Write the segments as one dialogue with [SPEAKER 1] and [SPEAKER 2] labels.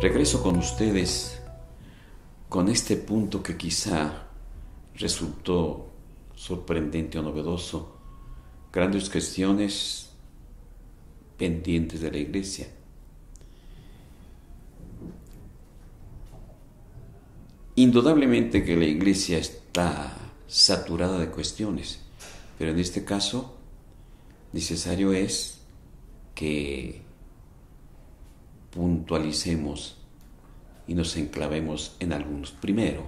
[SPEAKER 1] Regreso con ustedes con este punto que quizá resultó sorprendente o novedoso. Grandes cuestiones pendientes de la Iglesia. Indudablemente que la Iglesia está saturada de cuestiones, pero en este caso necesario es que puntualicemos y nos enclavemos en algunos. Primero,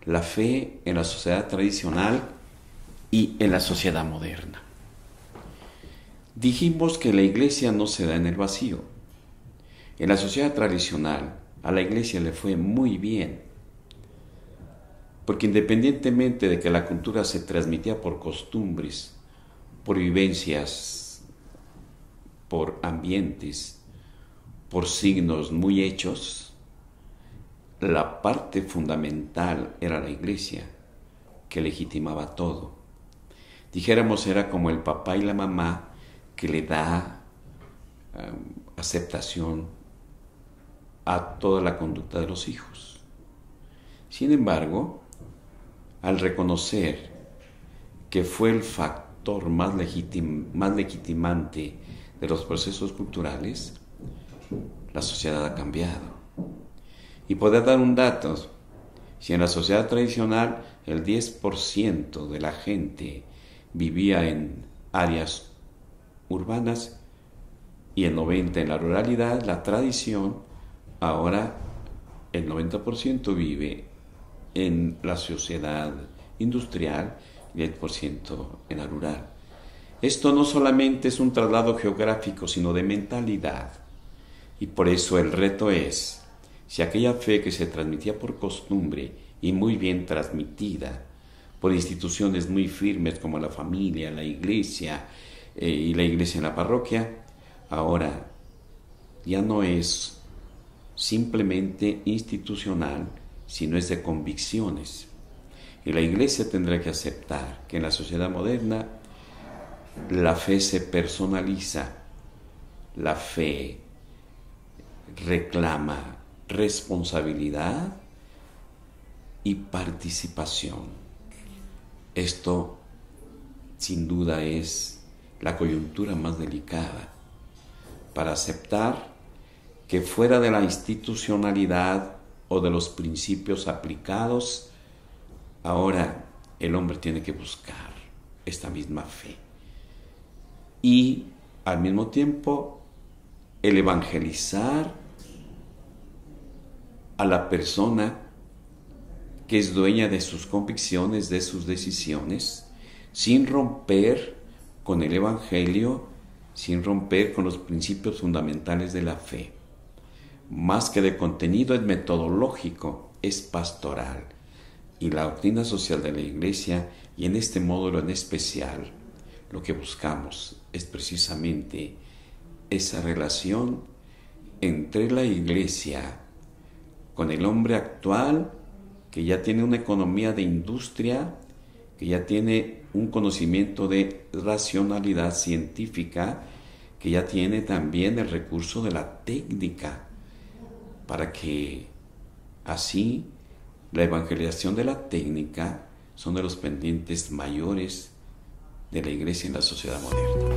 [SPEAKER 1] la fe en la sociedad tradicional y en la sociedad moderna. Dijimos que la Iglesia no se da en el vacío. En la sociedad tradicional a la Iglesia le fue muy bien, porque independientemente de que la cultura se transmitía por costumbres, por vivencias, por ambientes, por signos muy hechos, la parte fundamental era la Iglesia, que legitimaba todo. Dijéramos, era como el papá y la mamá que le da aceptación a toda la conducta de los hijos. Sin embargo, al reconocer que fue el factor más legitimante de los procesos culturales, la sociedad ha cambiado. Y poder dar un dato: si en la sociedad tradicional el 10% de la gente vivía en áreas urbanas y el 90% en la ruralidad, la tradición, ahora el 90% vive en la sociedad industrial y el 10% en la rural. Esto no solamente es un traslado geográfico, sino de mentalidad. Y por eso el reto es, si aquella fe que se transmitía por costumbre y muy bien transmitida por instituciones muy firmes como la familia, la iglesia y la iglesia en la parroquia, ahora ya no es simplemente institucional, sino es de convicciones. Y la Iglesia tendrá que aceptar que en la sociedad moderna la fe se personaliza, la fe reclama responsabilidad y participación. Esto, sin duda, es la coyuntura más delicada para aceptar que fuera de la institucionalidad o de los principios aplicados, ahora el hombre tiene que buscar esta misma fe. Y al mismo tiempo, el evangelizar a la persona que es dueña de sus convicciones, de sus decisiones, sin romper con el evangelio, sin romper con los principios fundamentales de la fe. Más que de contenido, es metodológico, es pastoral. Y la doctrina social de la Iglesia, y en este módulo en especial, lo que buscamos es precisamente esa relación entre la Iglesia con el hombre actual, que ya tiene una economía de industria, que ya tiene un conocimiento de racionalidad científica, que ya tiene también el recurso de la técnica, para que así la evangelización de la técnica son de los pendientes mayores de la Iglesia en la sociedad moderna.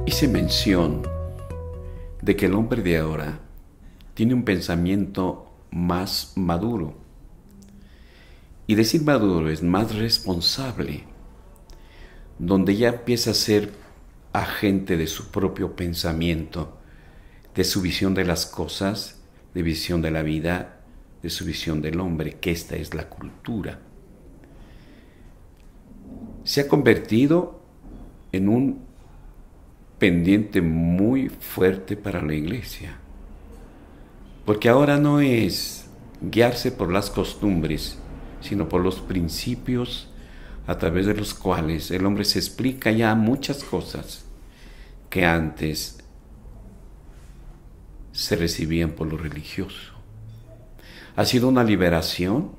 [SPEAKER 1] Hice mención de que el hombre de ahora tiene un pensamiento más maduro. Y decir maduro es más responsable, donde ya empieza a ser agente de su propio pensamiento, de su visión de las cosas, de visión de la vida, de su visión del hombre, que esta es la cultura. Se ha convertido en un pendiente muy fuerte para la Iglesia, porque ahora no es guiarse por las costumbres, sino por los principios a través de los cuales el hombre se explica ya muchas cosas que antes se recibían por lo religioso. Ha sido una liberación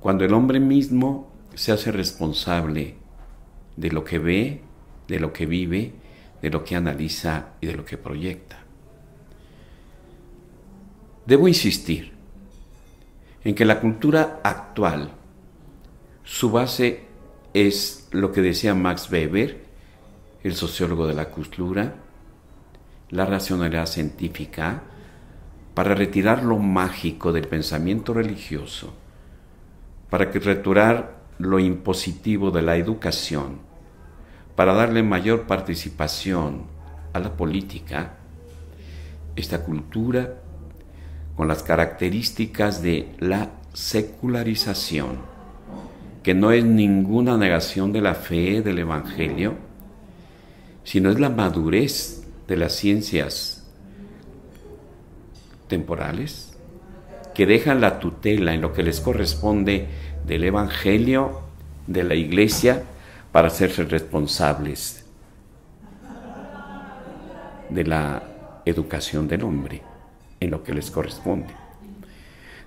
[SPEAKER 1] cuando el hombre mismo se hace responsable de lo que ve, de lo que vive, de lo que analiza y de lo que proyecta. Debo insistir en que la cultura actual, su base es lo que decía Max Weber, el sociólogo de la cultura, la racionalidad científica, para retirar lo mágico del pensamiento religioso, para retirar lo impositivo de la educación, para darle mayor participación a la política. Esta cultura, con las características de la secularización, que no es ninguna negación de la fe del Evangelio, sino es la madurez de las ciencias temporales, que dejan la tutela en lo que les corresponde del Evangelio, de la Iglesia, para hacerse responsables de la educación del hombre, en lo que les corresponde.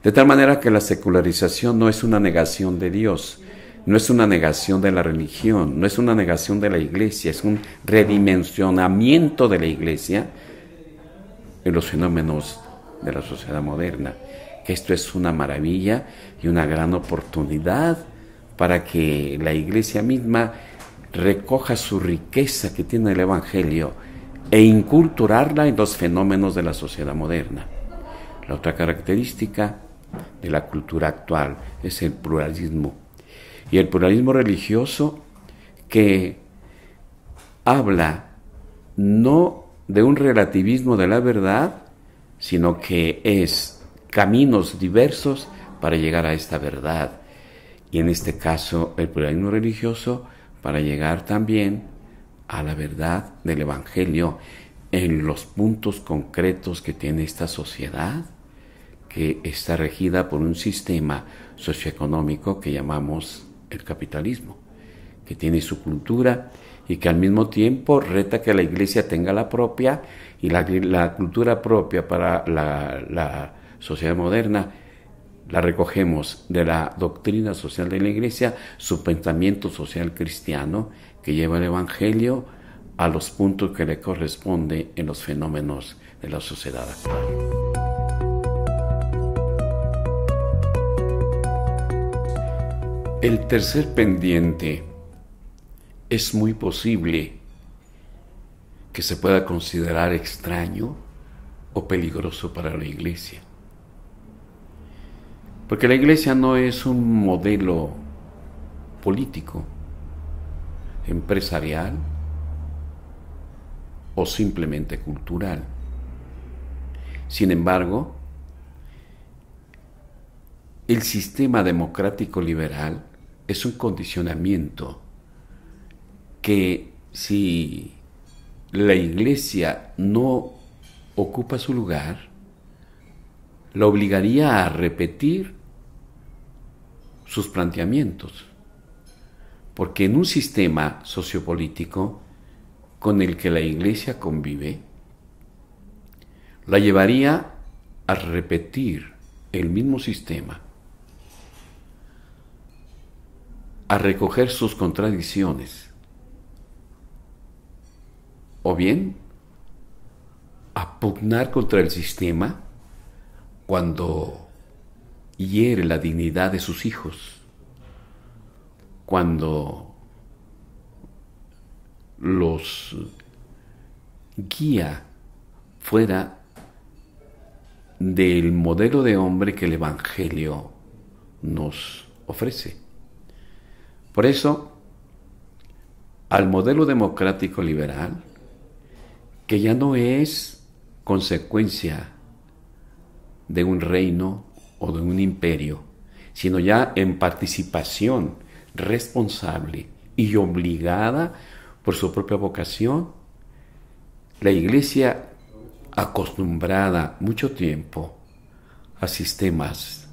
[SPEAKER 1] De tal manera que la secularización no es una negación de Dios, no es una negación de la religión, no es una negación de la Iglesia, es un redimensionamiento de la Iglesia en los fenómenos de la sociedad moderna. Que esto es una maravilla y una gran oportunidad para que la Iglesia misma recoja su riqueza que tiene el Evangelio e inculturarla en los fenómenos de la sociedad moderna. La otra característica de la cultura actual es el pluralismo. Y el pluralismo religioso, que habla no de un relativismo de la verdad, sino que es caminos diversos para llegar a esta verdad. Y en este caso, el pluralismo religioso para llegar también a la verdad del Evangelio en los puntos concretos que tiene esta sociedad, que está regida por un sistema socioeconómico que llamamos el capitalismo, que tiene su cultura y que al mismo tiempo reta que la Iglesia tenga la propia, y la cultura propia para la sociedad moderna la recogemos de la doctrina social de la Iglesia, su pensamiento social cristiano que lleva el Evangelio a los puntos que le corresponde en los fenómenos de la sociedad actual. El tercer pendiente es muy posible que se pueda considerar extraño o peligroso para la Iglesia. Porque la Iglesia no es un modelo político, empresarial o simplemente cultural. Sin embargo, el sistema democrático liberal es un condicionamiento que, si la Iglesia no ocupa su lugar, la obligaría a repetir sus planteamientos, porque en un sistema sociopolítico con el que la Iglesia convive, la llevaría a repetir el mismo sistema, a recoger sus contradicciones, o bien a pugnar contra el sistema cuando hiere la dignidad de sus hijos, cuando los guía fuera del modelo de hombre que el Evangelio nos ofrece. Por eso, al modelo democrático liberal, que ya no es consecuencia de un reino o de un imperio, sino ya en participación responsable y obligada por su propia vocación, la Iglesia, acostumbrada mucho tiempo a sistemas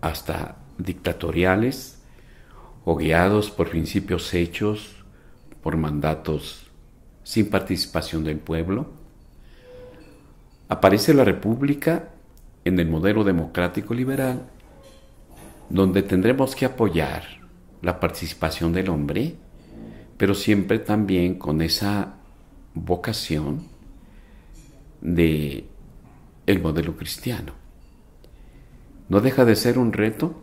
[SPEAKER 1] hasta dictatoriales o guiados por principios hechos, por mandatos sin participación del pueblo, aparece la República en el modelo democrático liberal, donde tendremos que apoyar la participación del hombre, pero siempre también con esa vocación de el modelo cristiano. No deja de ser un reto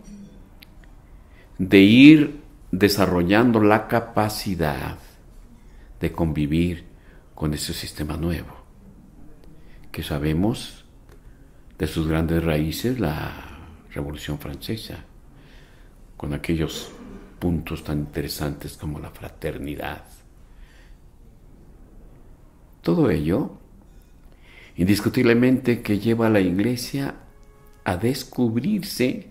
[SPEAKER 1] de ir desarrollando la capacidad de convivir con ese sistema nuevo, que sabemos de sus grandes raíces, la Revolución Francesa, con aquellos puntos tan interesantes como la fraternidad. Todo ello, indiscutiblemente, que lleva a la Iglesia a descubrirse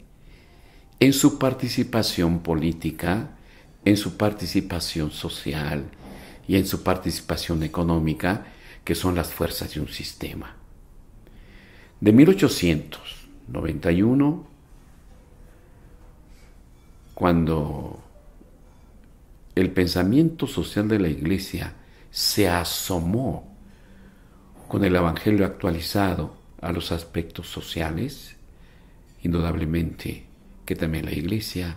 [SPEAKER 1] en su participación política, en su participación social y en su participación económica, que son las fuerzas de un sistema. De 1891, cuando el pensamiento social de la Iglesia se asomó con el Evangelio actualizado a los aspectos sociales, indudablemente que también la Iglesia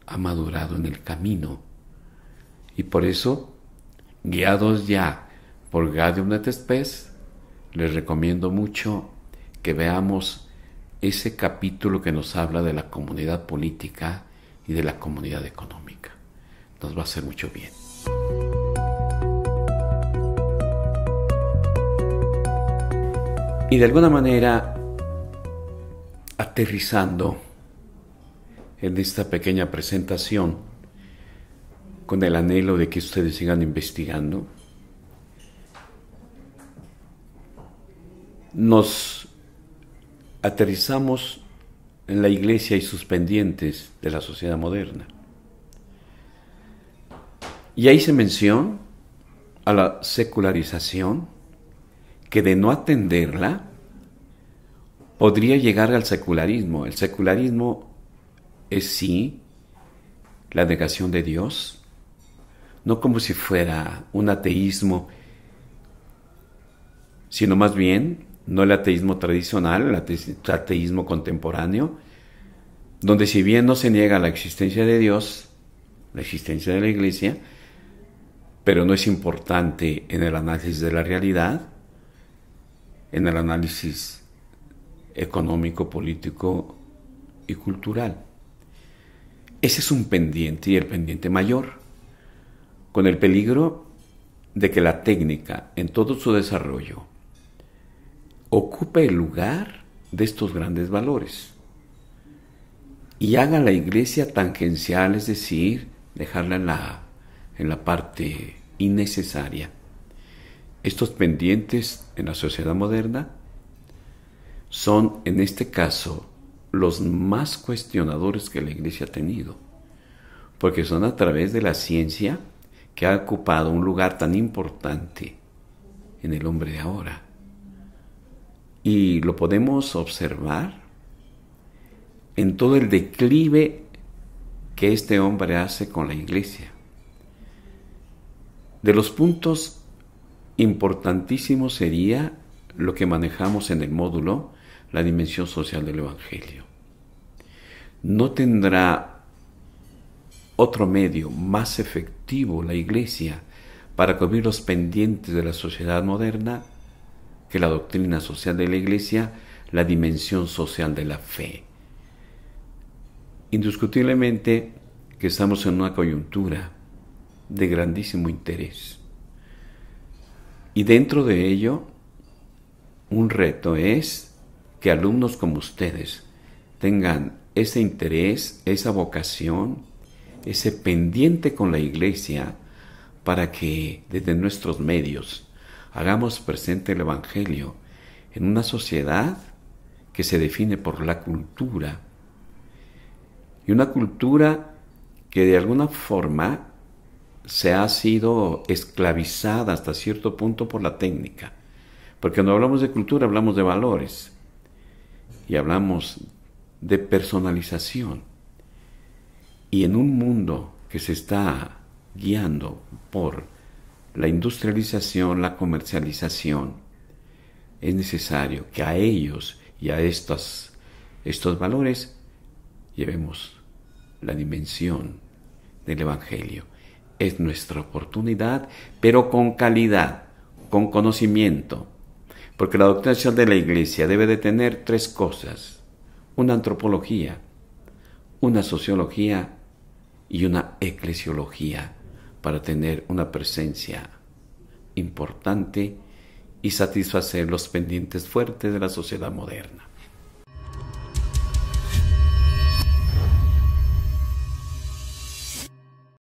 [SPEAKER 1] ha madurado en el camino. Y por eso, guiados ya por Gaudium et Spes, les recomiendo mucho que veamos ese capítulo que nos habla de la comunidad política y de la comunidad económica. Nos va a hacer mucho bien. Y de alguna manera, aterrizando en esta pequeña presentación, con el anhelo de que ustedes sigan investigando, nos aterrizamos en la Iglesia y sus pendientes de la sociedad moderna. Y ahí se menciona a la secularización, que de no atenderla podría llegar al secularismo. El secularismo es sí la negación de Dios, no como si fuera un ateísmo, sino más bien no el ateísmo tradicional, el ateísmo contemporáneo, donde si bien no se niega la existencia de Dios, la existencia de la Iglesia, pero no es importante en el análisis de la realidad, en el análisis económico, político y cultural. Ese es un pendiente, y el pendiente mayor, con el peligro de que la técnica en todo su desarrollo ocupe el lugar de estos grandes valores y haga la Iglesia tangencial, es decir, dejarla en la parte innecesaria. Estos pendientes en la sociedad moderna son, en este caso, los más cuestionadores que la Iglesia ha tenido, porque son a través de la ciencia que ha ocupado un lugar tan importante en el hombre de ahora. Y lo podemos observar en todo el declive que este hombre hace con la Iglesia. De los puntos importantísimos sería lo que manejamos en el módulo, la dimensión social del Evangelio. No tendrá otro medio más efectivo la Iglesia para cubrir los pendientes de la sociedad moderna que la doctrina social de la Iglesia, la dimensión social de la fe. Indiscutiblemente que estamos en una coyuntura de grandísimo interés. Y dentro de ello, un reto es que alumnos como ustedes tengan ese interés, esa vocación, ese pendiente con la Iglesia, para que desde nuestros medios hagamos presente el Evangelio en una sociedad que se define por la cultura, y una cultura que de alguna forma se ha sido esclavizada hasta cierto punto por la técnica. Porque cuando hablamos de cultura hablamos de valores y hablamos de personalización. Y en un mundo que se está guiando por la industrialización, la comercialización, es necesario que a ellos y a estos valores llevemos la dimensión del Evangelio. es nuestra oportunidad, pero con calidad, con conocimiento. Porque la doctrina social de la Iglesia debe de tener 3 cosas: una antropología, una sociología y una eclesiología, para tener una presencia importante y satisfacer los pendientes fuertes de la sociedad moderna.